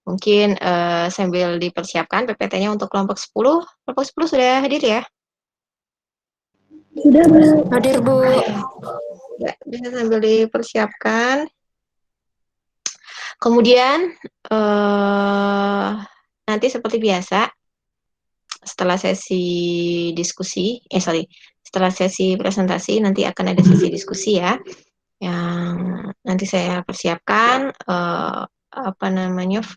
Mungkin sambil dipersiapkan PPT-nya untuk kelompok 10. Kelompok 10 sudah hadir ya? Sudah, Bu. Hadir, Bu. Ya, bisa sambil dipersiapkan. Kemudian nanti seperti biasa setelah sesi diskusi, setelah sesi presentasi nanti akan ada sesi diskusi ya, yang nanti saya persiapkan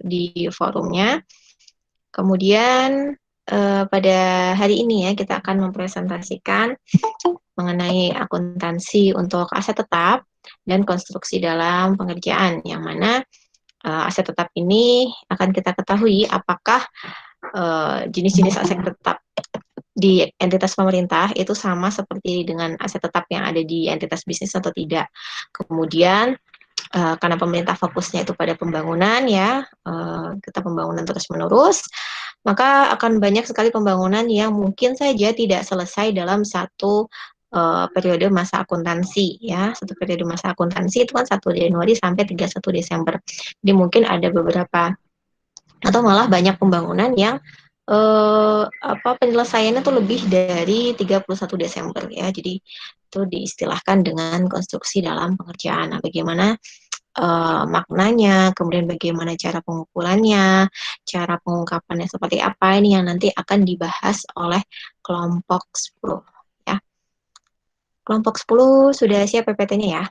di forumnya. Kemudian pada hari ini ya kita akan mempresentasikan mengenai akuntansi untuk aset tetap dan konstruksi dalam pengerjaan, yang mana aset tetap ini akan kita ketahui apakah jenis-jenis aset tetap di entitas pemerintah itu sama seperti dengan aset tetap yang ada di entitas bisnis atau tidak. Kemudian karena pemerintah fokusnya itu pada pembangunan ya, kita pembangunan terus-menerus, maka akan banyak sekali pembangunan yang mungkin saja tidak selesai dalam satu periode masa akuntansi ya. Satu periode masa akuntansi itu kan 1 Januari sampai 31 Desember. Jadi mungkin ada beberapa atau malah banyak pembangunan yang penyelesaiannya tuh lebih dari 31 Desember ya. Jadi itu diistilahkan dengan konstruksi dalam pengerjaan. Nah, bagaimana maknanya, kemudian bagaimana cara pengumpulannya, cara pengungkapannya seperti apa, ini yang nanti akan dibahas oleh kelompok 10 ya. Kelompok 10 sudah siap PPT-nya ya?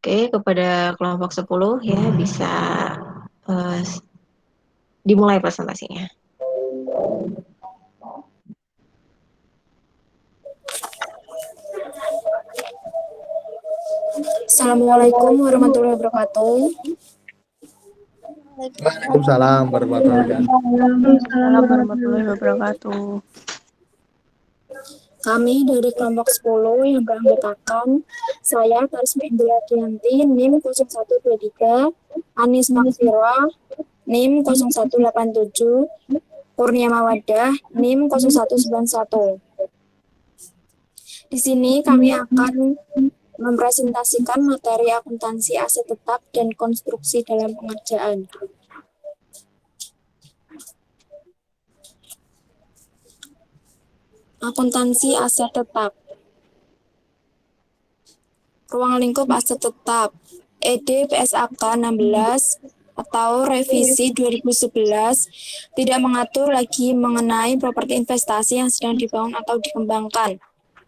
Oke, kepada kelompok 10 ya bisa dimulai presentasinya. Assalamualaikum warahmatullahi wabarakatuh. Waalaikumsalam warahmatullahi wabarakatuh. Kami dari kelompok 10 yang beranggotakan saya Karisma Indira Dianti, NIM 0123, Anis Makfira, NIM 0187, Kurnia Mawadah, NIM 0191. Di sini kami akan mempresentasikan materi akuntansi aset tetap dan konstruksi dalam pengerjaan. Akuntansi aset tetap. Ruang lingkup aset tetap ED PSAK 16 atau revisi 2011 tidak mengatur lagi mengenai properti investasi yang sedang dibangun atau dikembangkan.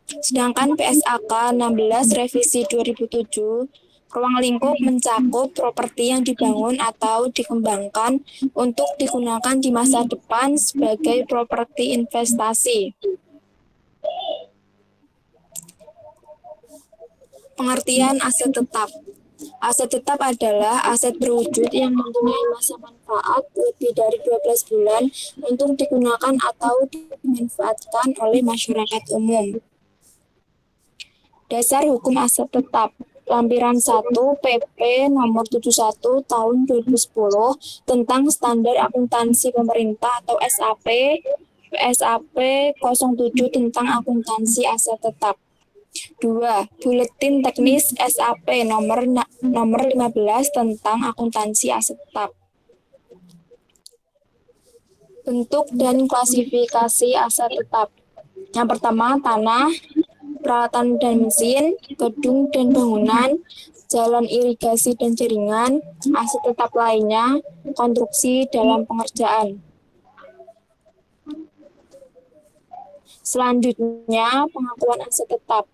Sedangkan PSAK 16 revisi 2007, ruang lingkup mencakup properti yang dibangun atau dikembangkan untuk digunakan di masa depan sebagai properti investasi. Pengertian aset tetap. Aset tetap adalah aset berwujud yang mempunyai masa manfaat lebih dari 12 bulan untuk digunakan atau dimanfaatkan oleh masyarakat umum. Dasar Hukum Aset Tetap, Lampiran 1 PP nomor 71 tahun 2010 tentang Standar Akuntansi Pemerintah atau SAP, SAP 07 tentang akuntansi aset tetap. 2. Buletin Teknis SAP nomor 15 tentang akuntansi aset tetap. Bentuk dan klasifikasi aset tetap. Yang pertama, tanah, peralatan dan mesin, gedung dan bangunan, jalan irigasi dan jaringan, aset tetap lainnya, konstruksi dalam pengerjaan. Selanjutnya, pengakuan aset tetap.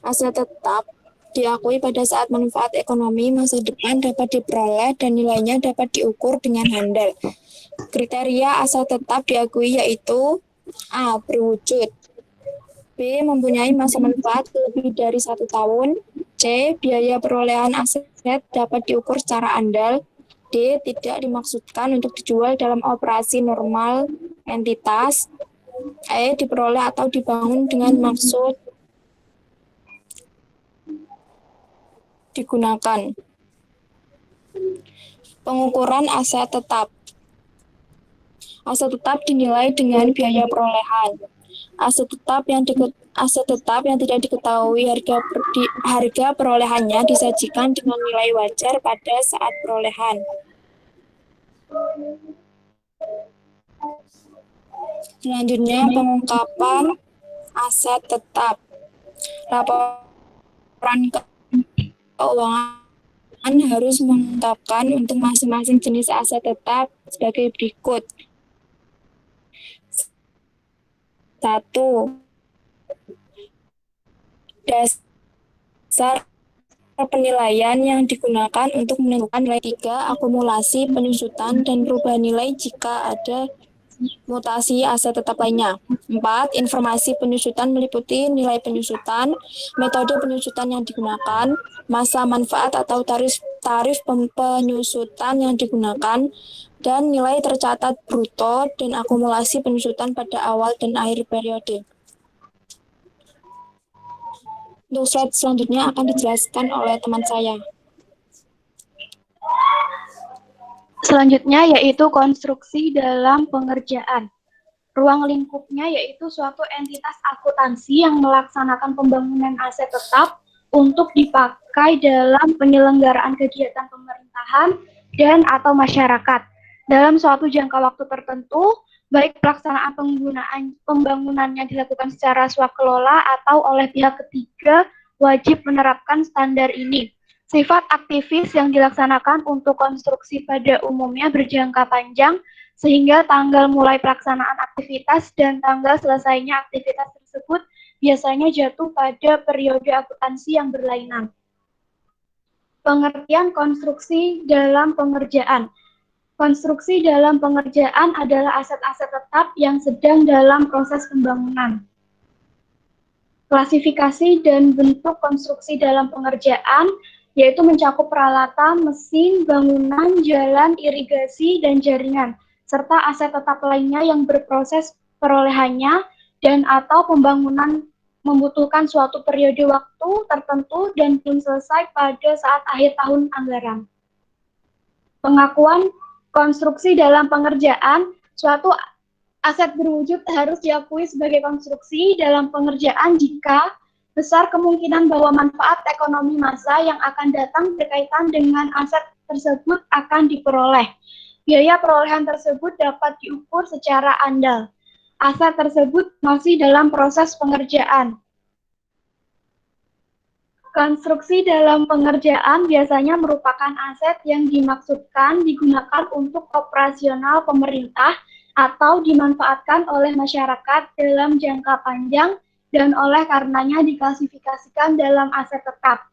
Aset tetap diakui pada saat manfaat ekonomi masa depan dapat diperoleh dan nilainya dapat diukur dengan handal. Kriteria aset tetap diakui yaitu A. Berwujud, B. Mempunyai masa manfaat lebih dari 1 tahun, C. Biaya perolehan aset dapat diukur secara andal, D. Tidak dimaksudkan untuk dijual dalam operasi normal entitas, E. Diperoleh atau dibangun dengan maksud digunakan. Pengukuran aset tetap. Aset tetap dinilai dengan biaya perolehan. Aset tetap yang tidak diketahui harga perolehannya disajikan dengan nilai wajar pada saat perolehan. Selanjutnya, pengungkapan aset tetap. Laporan keuangan harus mengungkapkan untuk masing-masing jenis aset tetap sebagai berikut. 1. Dasar penilaian yang digunakan untuk menentukan nilai. 3. Akumulasi, penyusutan, dan perubahan nilai jika ada mutasi aset tetap lainnya. 4. Informasi penyusutan meliputi nilai penyusutan, metode penyusutan yang digunakan, masa manfaat atau tarif penyusutan yang digunakan, dan nilai tercatat bruto dan akumulasi penyusutan pada awal dan akhir periode. Untuk slide selanjutnya akan dijelaskan oleh teman saya. Selanjutnya yaitu konstruksi dalam pengerjaan. Ruang lingkupnya yaitu suatu entitas akuntansi yang melaksanakan pembangunan aset tetap untuk dipakai dalam penyelenggaraan kegiatan pemerintahan dan atau masyarakat dalam suatu jangka waktu tertentu, baik pelaksanaan pembangunannya dilakukan secara swakelola atau oleh pihak ketiga wajib menerapkan standar ini. Sifat aktivis yang dilaksanakan untuk konstruksi pada umumnya berjangka panjang, sehingga tanggal mulai pelaksanaan aktivitas dan tanggal selesainya aktivitas tersebut biasanya jatuh pada periode akuntansi yang berlainan. Pengertian konstruksi dalam pengerjaan. Konstruksi dalam pengerjaan adalah aset-aset tetap yang sedang dalam proses pembangunan. Klasifikasi dan bentuk konstruksi dalam pengerjaan yaitu mencakup peralatan, mesin, bangunan, jalan, irigasi, dan jaringan, serta aset tetap lainnya yang berproses perolehannya dan atau pembangunan membutuhkan suatu periode waktu tertentu dan belum selesai pada saat akhir tahun anggaran. Pengakuan konstruksi dalam pengerjaan, suatu aset berwujud harus diakui sebagai konstruksi dalam pengerjaan jika besar kemungkinan bahwa manfaat ekonomi massa yang akan datang berkaitan dengan aset tersebut akan diperoleh. Biaya perolehan tersebut dapat diukur secara andal. Aset tersebut masih dalam proses pengerjaan. Konstruksi dalam pengerjaan biasanya merupakan aset yang dimaksudkan digunakan untuk operasional pemerintah atau dimanfaatkan oleh masyarakat dalam jangka panjang dan oleh karenanya diklasifikasikan dalam aset tetap.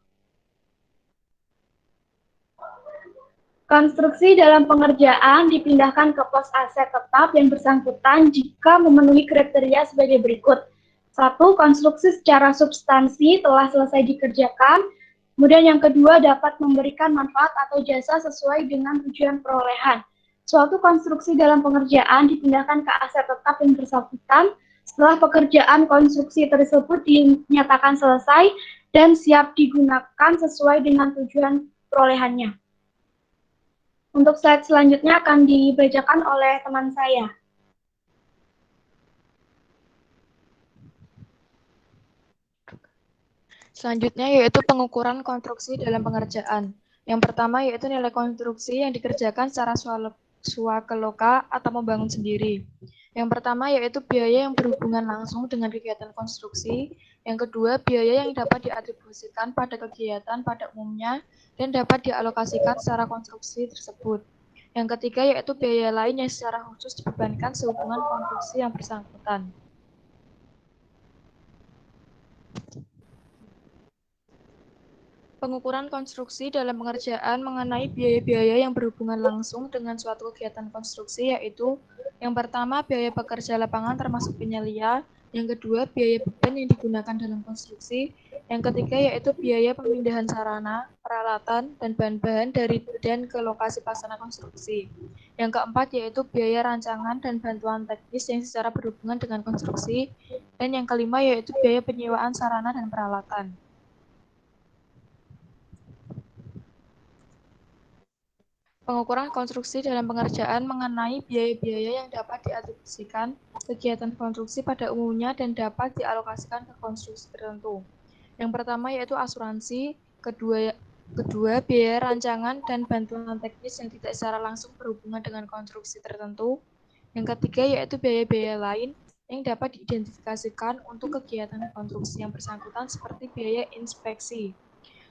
Konstruksi dalam pengerjaan dipindahkan ke pos aset tetap yang bersangkutan jika memenuhi kriteria sebagai berikut. 1. Konstruksi secara substansi telah selesai dikerjakan. Kemudian yang kedua dapat memberikan manfaat atau jasa sesuai dengan tujuan perolehan. Suatu konstruksi dalam pengerjaan dipindahkan ke aset tetap yang bersangkutan setelah pekerjaan konstruksi tersebut dinyatakan selesai dan siap digunakan sesuai dengan tujuan perolehannya. Untuk slide selanjutnya akan dibacakan oleh teman saya. Selanjutnya yaitu pengukuran konstruksi dalam pengerjaan. Yang pertama yaitu nilai konstruksi yang dikerjakan secara swakeloka atau membangun sendiri. Yang pertama yaitu biaya yang berhubungan langsung dengan kegiatan konstruksi. Yang kedua, biaya yang dapat diatribusikan pada kegiatan pada umumnya dan dapat dialokasikan secara konstruksi tersebut. Yang ketiga yaitu biaya lain yang secara khusus dibebankan sehubungan konstruksi yang bersangkutan. Pengukuran konstruksi dalam pengerjaan mengenai biaya-biaya yang berhubungan langsung dengan suatu kegiatan konstruksi yaitu yang pertama biaya pekerja lapangan termasuk penyelia, yang kedua biaya beban yang digunakan dalam konstruksi, yang ketiga yaitu biaya pemindahan sarana, peralatan, dan bahan-bahan dari dan ke lokasi pelaksana konstruksi. Yang keempat yaitu biaya rancangan dan bantuan teknis yang secara berhubungan dengan konstruksi, dan yang kelima yaitu biaya penyewaan sarana dan peralatan. Pengukuran konstruksi dalam pengerjaan mengenai biaya-biaya yang dapat diatribusikan kegiatan konstruksi pada umumnya dan dapat dialokasikan ke konstruksi tertentu. Yang pertama yaitu asuransi, kedua biaya rancangan dan bantuan teknis yang tidak secara langsung berhubungan dengan konstruksi tertentu. Yang ketiga yaitu biaya-biaya lain yang dapat diidentifikasikan untuk kegiatan konstruksi yang bersangkutan seperti biaya inspeksi.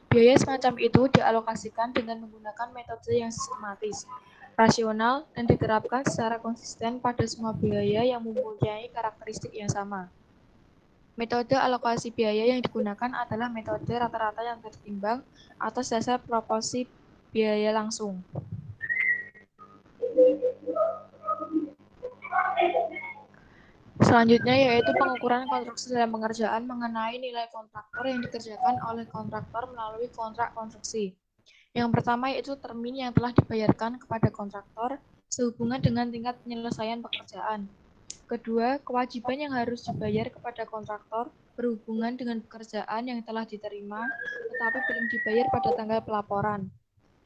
Biaya semacam itu dialokasikan dengan menggunakan metode yang sistematis, rasional, dan diterapkan secara konsisten pada semua biaya yang mempunyai karakteristik yang sama. Metode alokasi biaya yang digunakan adalah metode rata-rata yang tertimbang atas dasar proporsi biaya langsung. Selanjutnya yaitu pengukuran konstruksi dalam pengerjaan mengenai nilai kontraktor yang dikerjakan oleh kontraktor melalui kontrak konstruksi. Yang pertama yaitu termin yang telah dibayarkan kepada kontraktor sehubungan dengan tingkat penyelesaian pekerjaan. Kedua, kewajiban yang harus dibayar kepada kontraktor berhubungan dengan pekerjaan yang telah diterima tetapi belum dibayar pada tanggal pelaporan.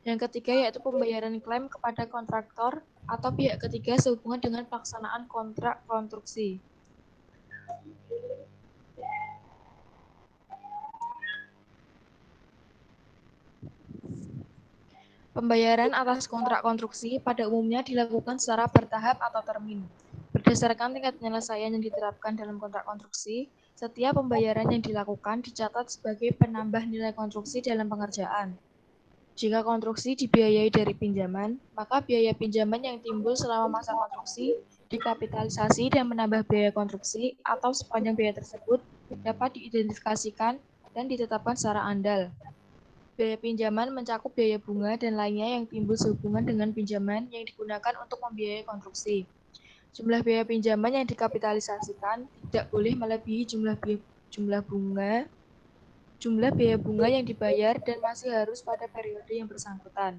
Yang ketiga yaitu pembayaran klaim kepada kontraktor atau pihak ketiga sehubungan dengan pelaksanaan kontrak konstruksi. Pembayaran atas kontrak konstruksi pada umumnya dilakukan secara bertahap atau termin. Berdasarkan tingkat penyelesaian yang diterapkan dalam kontrak konstruksi, setiap pembayaran yang dilakukan dicatat sebagai penambah nilai konstruksi dalam pengerjaan. Jika konstruksi dibiayai dari pinjaman, maka biaya pinjaman yang timbul selama masa konstruksi dikapitalisasi dan menambah biaya konstruksi atau sepanjang biaya tersebut dapat diidentifikasikan dan ditetapkan secara andal. Biaya pinjaman mencakup biaya bunga dan lainnya yang timbul sehubungan dengan pinjaman yang digunakan untuk membiayai konstruksi. Jumlah biaya pinjaman yang dikapitalisasikan tidak boleh melebihi jumlah biaya bunga yang dibayar dan masih harus pada periode yang bersangkutan.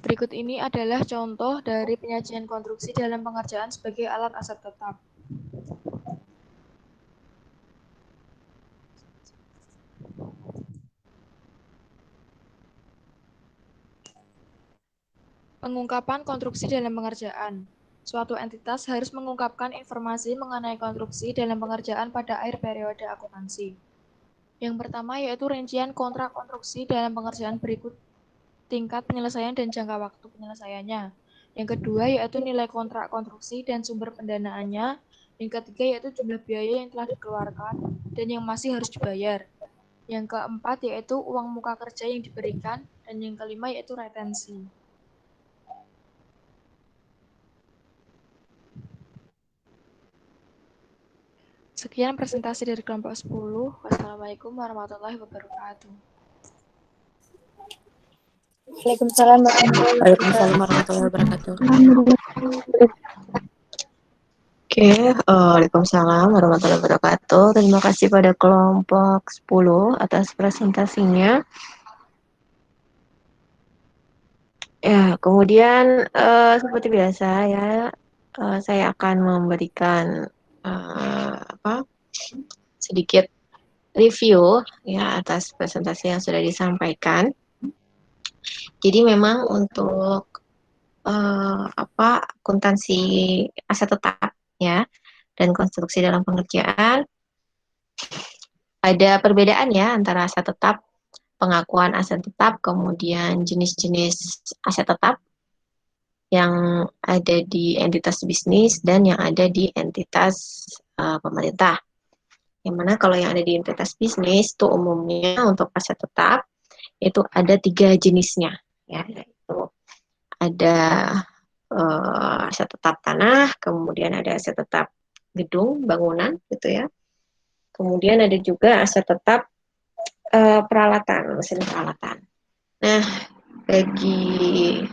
Berikut ini adalah contoh dari penyajian konstruksi dalam pengerjaan sebagai alat aset tetap. Pengungkapan konstruksi dalam pengerjaan. Suatu entitas harus mengungkapkan informasi mengenai konstruksi dalam pengerjaan pada akhir periode akuntansi. Yang pertama yaitu rincian kontrak konstruksi dalam pengerjaan berikut tingkat penyelesaian dan jangka waktu penyelesaiannya. Yang kedua yaitu nilai kontrak konstruksi dan sumber pendanaannya. Yang ketiga yaitu jumlah biaya yang telah dikeluarkan dan yang masih harus dibayar. Yang keempat yaitu uang muka kerja yang diberikan. Dan yang kelima yaitu retensi. Sekian presentasi dari kelompok 10. Wassalamualaikum warahmatullahi wabarakatuh. Waalaikumsalam warahmatullahi wabarakatuh. Oke, Waalaikumsalam warahmatullahi wabarakatuh. Terima kasih pada kelompok 10 atas presentasinya. Ya, kemudian seperti biasa ya, saya akan memberikan sedikit review ya atas presentasi yang sudah disampaikan. Jadi memang untuk akuntansi aset tetap ya dan konstruksi dalam pengerjaan ada perbedaan ya antara aset tetap, pengakuan aset tetap, kemudian jenis-jenis aset tetap yang ada di entitas bisnis dan yang ada di entitas pemerintah. Yang mana kalau yang ada di entitas bisnis itu umumnya untuk aset tetap itu ada 3 jenisnya, ya, yaitu ada aset tetap tanah, kemudian ada aset tetap gedung, bangunan, gitu ya. Kemudian ada juga aset tetap peralatan, mesin peralatan. Nah, bagi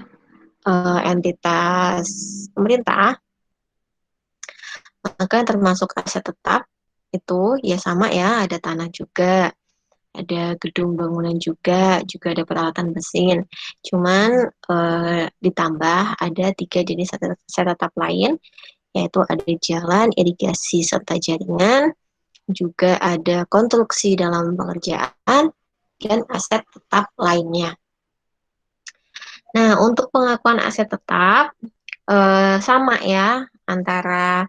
entitas pemerintah, maka termasuk aset tetap itu ya sama ya, ada tanah juga, ada gedung bangunan juga ada peralatan mesin. Cuman ditambah ada 3 jenis aset tetap lain, yaitu ada jalan, irigasi, serta jaringan, juga ada konstruksi dalam pengerjaan, dan aset tetap lainnya. Nah, untuk pengakuan aset tetap, sama ya antara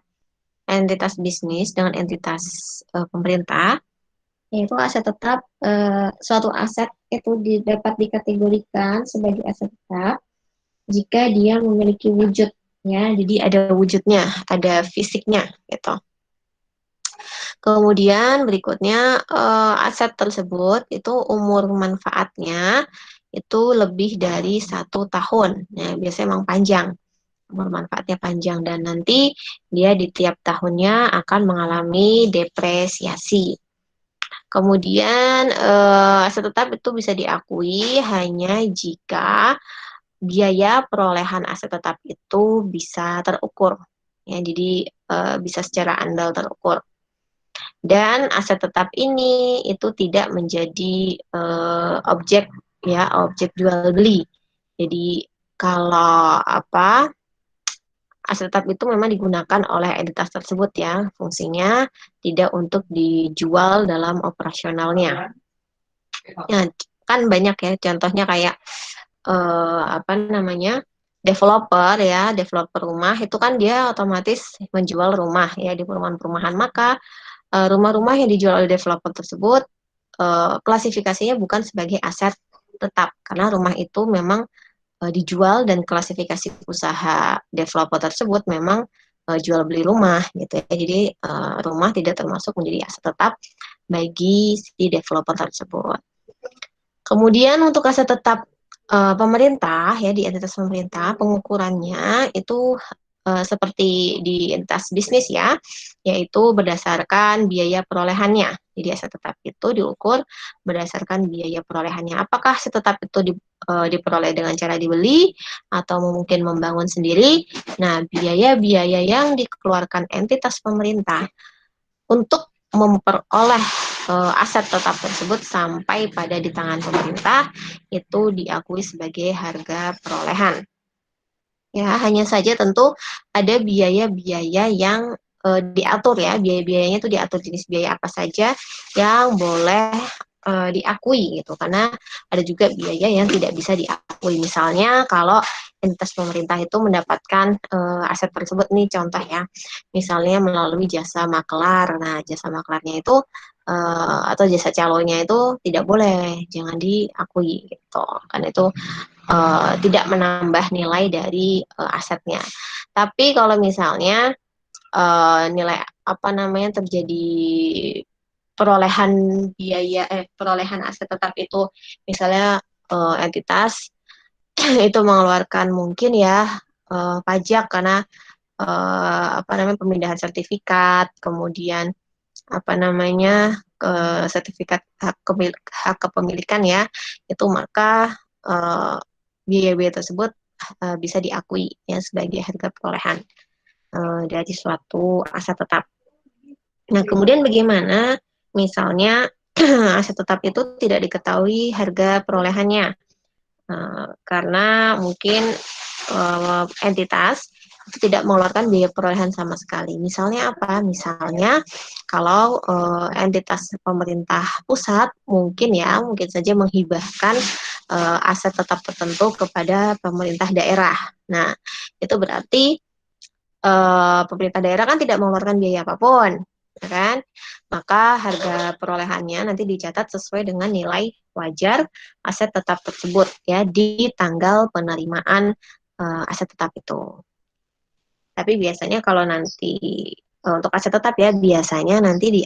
entitas bisnis dengan entitas pemerintah, yaitu aset tetap, suatu aset itu dapat dikategorikan sebagai aset tetap jika dia memiliki wujud, ya, jadi ada wujudnya, ada fisiknya, gitu. Kemudian berikutnya aset tersebut itu umur manfaatnya itu lebih dari 1 tahun. Nah, biasanya memang panjang, umur manfaatnya panjang, dan nanti dia di tiap tahunnya akan mengalami depresiasi. Kemudian aset tetap itu bisa diakui hanya jika biaya perolehan aset tetap itu bisa terukur. Ya, jadi bisa secara andal terukur. Dan aset tetap ini itu tidak menjadi objek, ya, objek jual beli. Jadi kalau aset tetap itu memang digunakan oleh entitas tersebut, ya, fungsinya tidak untuk dijual dalam operasionalnya. Ya, kan banyak ya contohnya kayak developer, ya, developer rumah itu kan dia otomatis menjual rumah, ya, di perumahan-perumahan, maka rumah-rumah yang dijual oleh developer tersebut klasifikasinya bukan sebagai aset tetap, karena rumah itu memang dijual, dan klasifikasi usaha developer tersebut memang jual beli rumah, gitu ya. Jadi rumah tidak termasuk menjadi aset tetap bagi si developer tersebut. Kemudian untuk aset tetap pemerintah, ya, di entitas pemerintah, pengukurannya itu seperti di entitas bisnis, ya, yaitu berdasarkan biaya perolehannya. Jadi aset tetap itu diukur berdasarkan biaya perolehannya. Apakah aset tetap itu diperoleh dengan cara dibeli atau mungkin membangun sendiri? Nah, biaya-biaya yang dikeluarkan entitas pemerintah untuk memperoleh aset tetap tersebut sampai pada di tangan pemerintah itu diakui sebagai harga perolehan. Ya, hanya saja tentu ada biaya-biaya yang diatur, ya, biaya-biayanya itu diatur, jenis biaya apa saja yang boleh diakui, gitu, karena ada juga biaya yang tidak bisa diakui. Misalnya kalau entitas pemerintah itu mendapatkan aset tersebut, nih contoh, ya, misalnya melalui jasa makelar. Nah, jasa makelarnya itu atau jasa calonnya itu tidak boleh, jangan diakui, gitu, karena itu tidak menambah nilai dari asetnya. Tapi kalau misalnya nilai terjadi perolehan perolehan aset tetap itu, misalnya entitas itu mengeluarkan mungkin, ya, pajak karena pemindahan sertifikat, kemudian sertifikat hak kepemilikan, ya, itu maka biaya-biaya tersebut bisa diakui, ya, sebagai harga perolehan dari suatu aset tetap. Nah, kemudian bagaimana misalnya aset tetap itu tidak diketahui harga perolehannya? Karena mungkin entitas itu tidak mengeluarkan biaya perolehan sama sekali. Misalnya apa? Misalnya kalau entitas pemerintah pusat mungkin saja menghibahkan aset tetap tertentu kepada pemerintah daerah. Nah, itu berarti pemerintah daerah kan tidak mengeluarkan biaya apapun, ya kan? Maka harga perolehannya nanti dicatat sesuai dengan nilai wajar aset tetap tersebut, ya, di tanggal penerimaan aset tetap itu. Tapi biasanya kalau nanti untuk aset tetap, ya, biasanya nanti di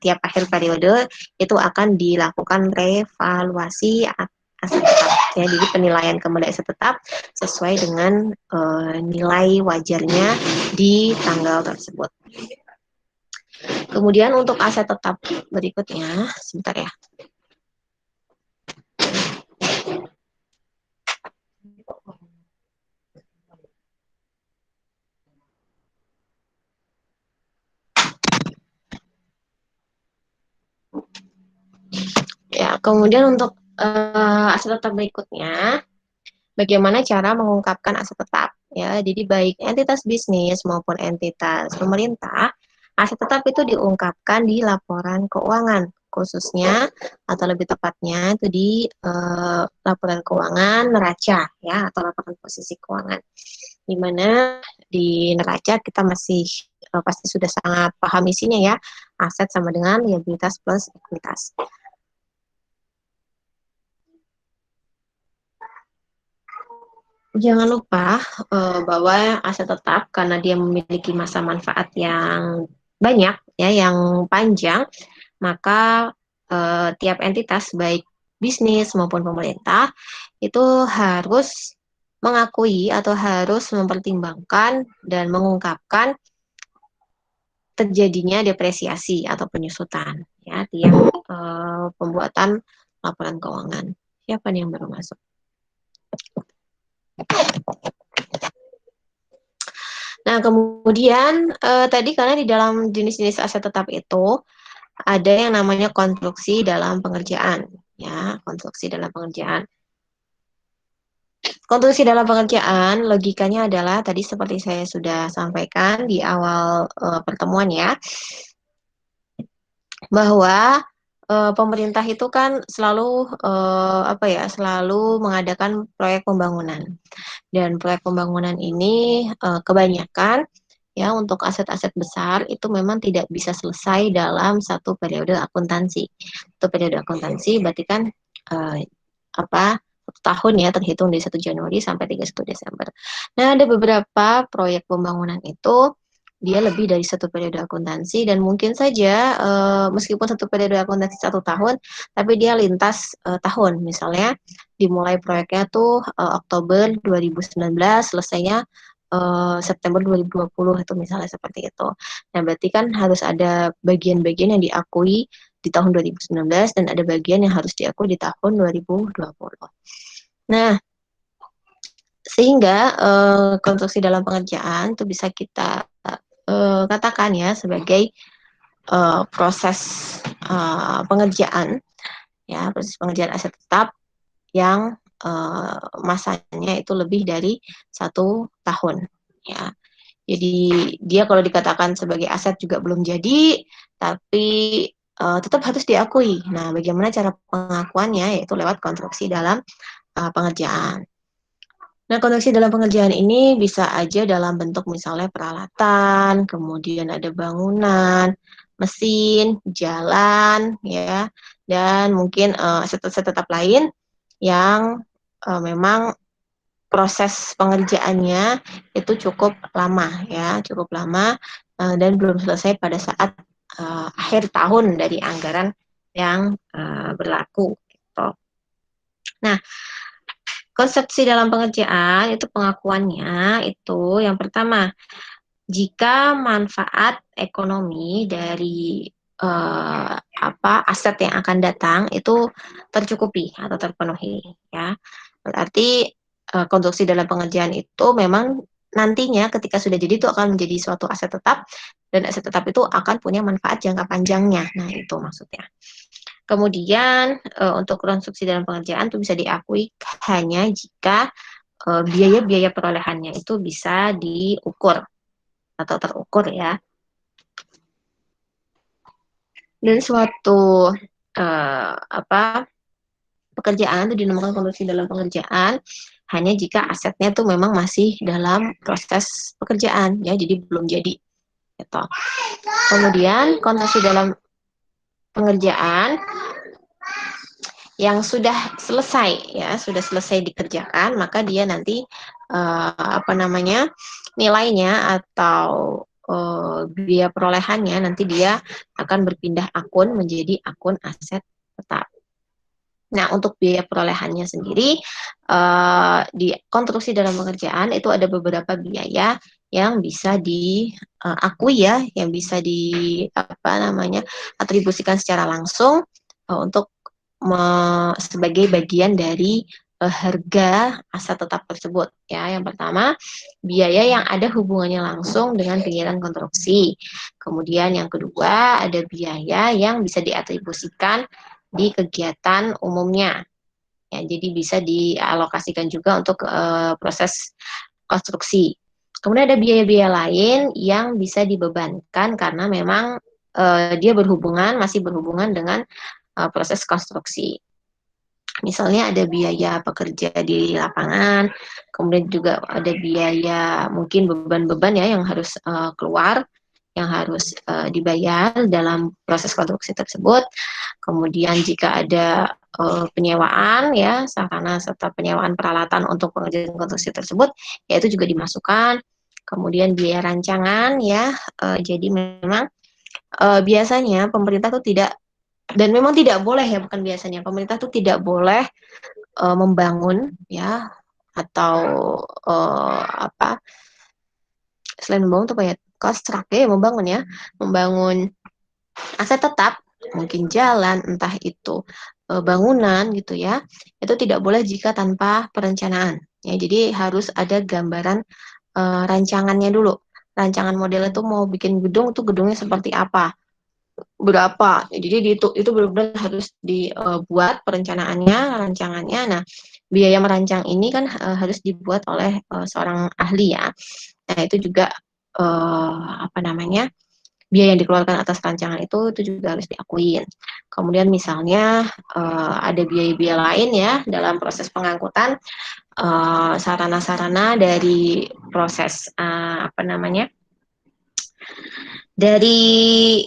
tiap akhir periode itu akan dilakukan revaluasi aset tetap, ya. Jadi penilaian kembali aset tetap sesuai dengan nilai wajarnya di tanggal tersebut. Kemudian untuk aset tetap berikutnya, sebentar, ya. Ya, kemudian untuk aset tetap berikutnya, bagaimana cara mengungkapkan aset tetap, ya. Jadi baik entitas bisnis maupun entitas pemerintah Aset tetap itu diungkapkan di laporan keuangan, khususnya atau lebih tepatnya itu di laporan keuangan neraca ya, atau laporan posisi keuangan. Di mana di neraca kita masih pasti sudah sangat paham isinya ya, aset sama dengan liabilitas plus ekuitas. Jangan lupa bahwa aset tetap karena dia memiliki masa manfaat yang banyak ya, yang panjang, maka tiap entitas baik bisnis maupun pemerintah itu harus mengakui atau harus mempertimbangkan dan mengungkapkan terjadinya depresiasi atau penyusutan ya tiap pembuatan laporan keuangan. Siapa nih yang baru masuk? Nah, kemudian tadi karena di dalam jenis-jenis aset tetap itu ada yang namanya konstruksi dalam pengerjaan, ya, konstruksi dalam pengerjaan. Konstruksi dalam pengerjaan logikanya adalah tadi seperti saya sudah sampaikan di awal pertemuan ya, bahwa pemerintah itu kan selalu selalu mengadakan proyek pembangunan. Dan proyek pembangunan ini kebanyakan ya untuk aset-aset besar itu memang tidak bisa selesai dalam satu periode akuntansi. Satu periode akuntansi berarti kan satu tahun ya, terhitung dari 1 Januari sampai 31 Desember. Nah, ada beberapa proyek pembangunan itu dia lebih dari satu periode akuntansi dan mungkin saja meskipun satu periode akuntansi 1 tahun, tapi dia lintas tahun. Misalnya dimulai proyeknya tuh Oktober 2019, selesainya September 2020 itu misalnya seperti itu. Nah, berarti kan harus ada bagian-bagian yang diakui di tahun 2019 dan ada bagian yang harus diakui di tahun 2020. Nah, sehingga konstruksi dalam pengerjaan itu bisa kita katakan ya sebagai proses pengerjaan ya, proses pengerjaan aset tetap yang masanya itu lebih dari 1 tahun ya. Jadi dia kalau dikatakan sebagai aset juga belum jadi, tapi tetap harus diakui. Nah, bagaimana cara pengakuannya? Yaitu lewat konstruksi dalam pengerjaan. Nah, konstruksi dalam pengerjaan ini bisa aja dalam bentuk misalnya peralatan, kemudian ada bangunan, mesin, jalan, ya, dan mungkin aset-aset tetap lain yang memang proses pengerjaannya itu cukup lama, ya, cukup lama dan belum selesai pada saat akhir tahun dari anggaran yang berlaku. Gitu. Nah, konsepsi dalam pengerjaan itu pengakuannya itu yang pertama, jika manfaat ekonomi dari aset yang akan datang itu tercukupi atau terpenuhi ya. Berarti konstruksi dalam pengerjaan itu memang nantinya ketika sudah jadi itu akan menjadi suatu aset tetap dan aset tetap itu akan punya manfaat jangka panjangnya. Nah, itu maksudnya. Kemudian untuk konstruksi dalam pengerjaan itu bisa diakui hanya jika biaya-biaya perolehannya itu bisa diukur atau terukur ya. Dan suatu pekerjaan itu dinamakan konstruksi dalam pengerjaan hanya jika asetnya tuh memang masih dalam proses pekerjaan ya, jadi belum jadi gitu. Kemudian konstruksi dalam pengerjaan yang sudah selesai ya, sudah selesai dikerjakan, maka dia nanti nilainya atau biaya perolehannya nanti dia akan berpindah akun menjadi akun aset tetap. Nah, untuk biaya perolehannya sendiri di konstruksi dalam pengerjaan itu ada beberapa biaya yang bisa diakui ya, yang bisa atribusikan secara langsung untuk sebagai bagian dari harga aset tetap tersebut ya. Yang pertama, biaya yang ada hubungannya langsung dengan kegiatan konstruksi. Kemudian yang kedua, ada biaya yang bisa diatribusikan di kegiatan umumnya. Ya, jadi bisa dialokasikan juga untuk proses konstruksi. Kemudian ada biaya-biaya lain yang bisa dibebankan karena memang dia masih berhubungan dengan proses konstruksi. Misalnya ada biaya pekerja di lapangan, kemudian juga ada biaya mungkin beban-beban ya yang harus keluar, yang harus dibayar dalam proses konstruksi tersebut. Kemudian jika ada penyewaan ya sarana serta penyewaan peralatan untuk pengerjaan konstruksi tersebut, ya itu juga dimasukkan. Kemudian biaya rancangan ya, jadi memang biasanya pemerintah tuh tidak, dan memang tidak boleh ya, bukan biasanya, pemerintah tuh tidak boleh membangun ya atau apa, selain membangun tuh apa ya, construct ya, membangun aset tetap, mungkin jalan, entah itu bangunan gitu ya, itu tidak boleh jika tanpa perencanaan ya. Jadi harus ada gambaran rancangannya dulu. Rancangan model itu mau bikin gedung tuh gedungnya seperti apa, berapa. Jadi itu benar-benar harus dibuat perencanaannya, rancangannya. Nah, biaya merancang ini kan harus dibuat oleh seorang ahli ya. Nah, itu juga apa namanya? Biaya yang dikeluarkan atas rancangan itu juga harus diakuin. Kemudian misalnya ada biaya-biaya lain ya dalam proses pengangkutan sarana-sarana dari proses apa namanya? Dari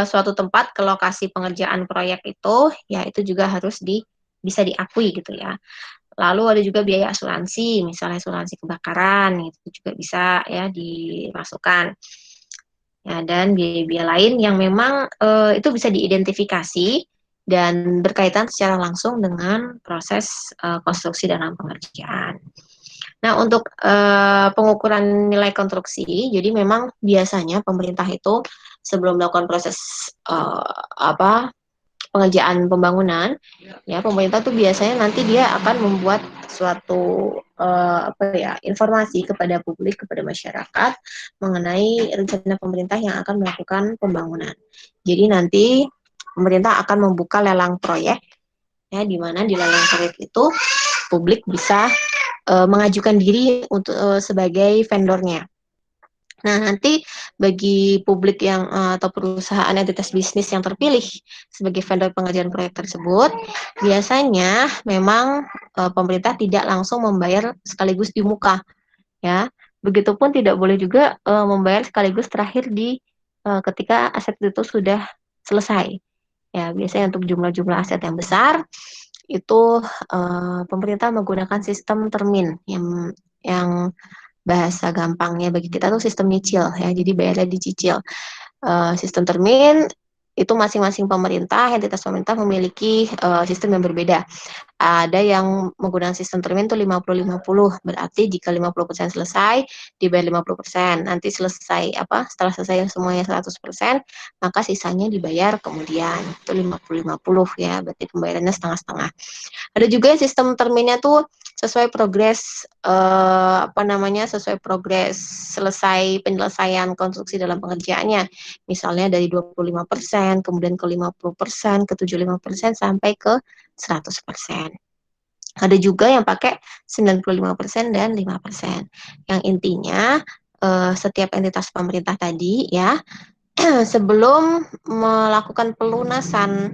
suatu tempat ke lokasi pengerjaan proyek itu, ya itu juga harus bisa diakui gitu ya. Lalu ada juga biaya asuransi, misalnya asuransi kebakaran, itu juga bisa ya dimasukkan. Ya, dan biaya-biaya lain yang memang itu bisa diidentifikasi dan berkaitan secara langsung dengan proses konstruksi dalam pengerjaan. Nah, untuk pengukuran nilai konstruksi, jadi memang biasanya pemerintah itu sebelum melakukan proses apa pengerjaan pembangunan, ya pemerintah tuh biasanya nanti dia akan membuat suatu apa ya, informasi kepada publik, kepada masyarakat mengenai rencana pemerintah yang akan melakukan pembangunan. Jadi nanti pemerintah akan membuka lelang proyek, ya di mana di lelang proyek itu publik bisa mengajukan diri untuk sebagai vendornya. Nah, nanti bagi publik yang atau perusahaan entitas bisnis yang terpilih sebagai vendor pengerjaan proyek tersebut, biasanya memang pemerintah tidak langsung membayar sekaligus di muka, ya. Begitupun tidak boleh juga membayar sekaligus terakhir di ketika aset itu sudah selesai. Ya, biasanya untuk jumlah-jumlah aset yang besar itu pemerintah menggunakan sistem termin yang bahasa gampangnya bagi kita tuh sistem nyicil ya, jadi bayarnya dicicil. Sistem termin itu masing-masing entitas pemerintah memiliki sistem yang berbeda. Ada yang menggunakan sistem termin itu 50-50, berarti jika 50% selesai, dibayar 50%. Nanti setelah selesai semuanya 100%, maka sisanya dibayar kemudian. Itu 50-50 ya, berarti pembayarannya setengah-setengah. Ada juga yang sistem terminnya tuh sesuai progres sesuai progres selesai penyelesaian konstruksi dalam pengerjaannya. Misalnya dari 25%, kemudian ke 50%, ke 75% sampai ke 100%. Ada juga yang pakai 95% dan 5%. Yang intinya setiap entitas pemerintah tadi ya sebelum melakukan pelunasan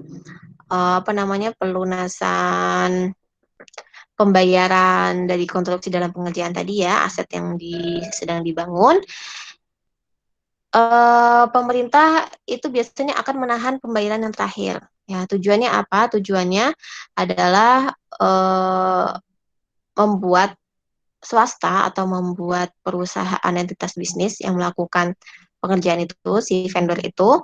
pelunasan pembayaran dari konstruksi dalam pengerjaan tadi ya, aset yang sedang dibangun, pemerintah itu biasanya akan menahan pembayaran yang terakhir. Ya, tujuannya apa? Tujuannya adalah membuat swasta atau membuat perusahaan entitas bisnis yang melakukan pengerjaan itu, si vendor itu,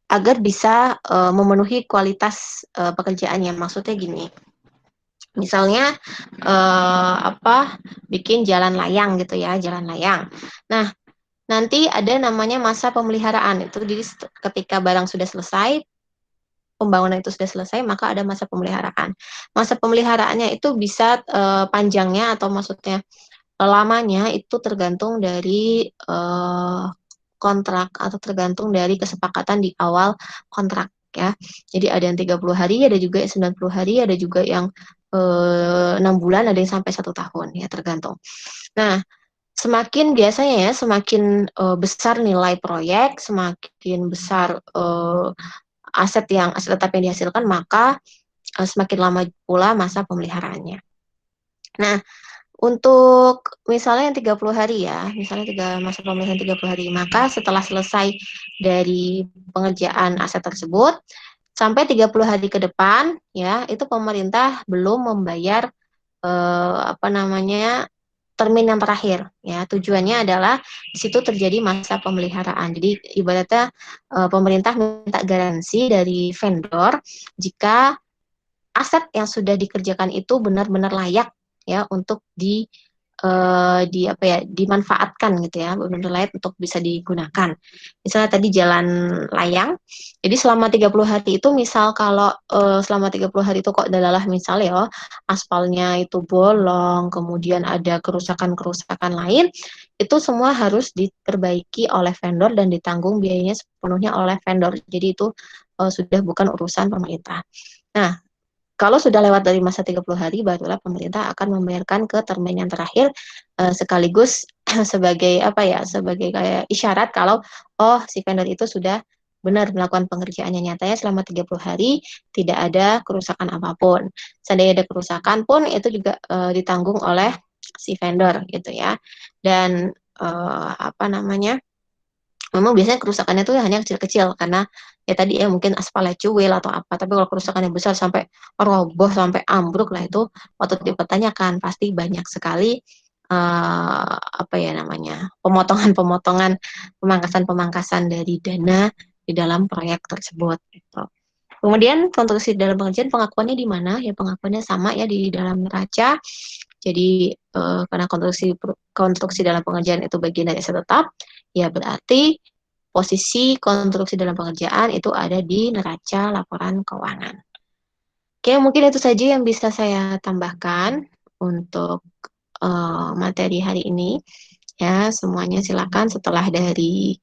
agar bisa memenuhi kualitas pekerjaannya. Maksudnya gini, misalnya bikin jalan layang gitu ya, jalan layang. Nah, nanti ada namanya masa pemeliharaan. Itu jadi ketika barang sudah selesai, pembangunan itu sudah selesai, maka ada masa pemeliharaan. Masa pemeliharaannya itu bisa panjangnya atau maksudnya lamanya itu tergantung dari kontrak atau tergantung dari kesepakatan di awal kontrak ya. Jadi ada yang 30 hari, ada juga yang 90 hari, ada juga yang 6 bulan, ada yang sampai 1 tahun ya, tergantung. Nah, semakin biasanya ya, semakin besar nilai proyek, semakin besar aset tetap yang dihasilkan, maka semakin lama pula masa pemeliharaannya. Nah, untuk misalnya yang 30 hari ya, misalnya masa pemeliharaan 30 hari, maka setelah selesai dari pengerjaan aset tersebut, sampai 30 hari ke depan, ya, itu pemerintah belum membayar termin yang terakhir, ya. Tujuannya adalah di situ terjadi masa pemeliharaan. Jadi ibaratnya pemerintah minta garansi dari vendor jika aset yang sudah dikerjakan itu benar-benar layak ya untuk dimanfaatkan gitu ya, benar-benar layak untuk bisa digunakan. Misalnya tadi jalan layang, jadi selama 30 hari itu misal kalau selama 30 hari itu kok adalah misalnya ya aspalnya itu bolong, kemudian ada kerusakan-kerusakan lain, itu semua harus diperbaiki oleh vendor dan ditanggung biayanya sepenuhnya oleh vendor. Jadi itu sudah bukan urusan pemerintah. Nah, kalau sudah lewat dari masa 30 hari, barulah pemerintah akan membayarkan ke termin yang terakhir sekaligus sebagai sebagai kayak isyarat kalau si vendor itu sudah benar melakukan pengerjaannya. Nyatanya selama 30 hari tidak ada kerusakan apapun. Seandainya ada kerusakan pun itu juga ditanggung oleh si vendor gitu ya. Dan memang biasanya kerusakannya tuh hanya kecil-kecil karena ya tadi ya mungkin aspalnya cuil atau apa, tapi kalau kerusakannya besar sampai roboh sampai ambruk lah itu patut dipertanyakan, pasti banyak sekali pemotongan-pemotongan, pemangkasan-pemangkasan dari dana di dalam proyek tersebut gitu. Kemudian konstruksi dalam pengerjaan pengakuannya di mana? Ya pengakuannya sama ya di dalam neraca. Jadi karena konstruksi dalam pengerjaan itu bagian dari aset tetap, ya berarti posisi konstruksi dalam pengerjaan itu ada di neraca laporan keuangan. Oke, mungkin itu saja yang bisa saya tambahkan untuk materi hari ini. Ya, semuanya silakan setelah dari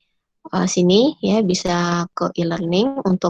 sini ya bisa ke e-learning untuk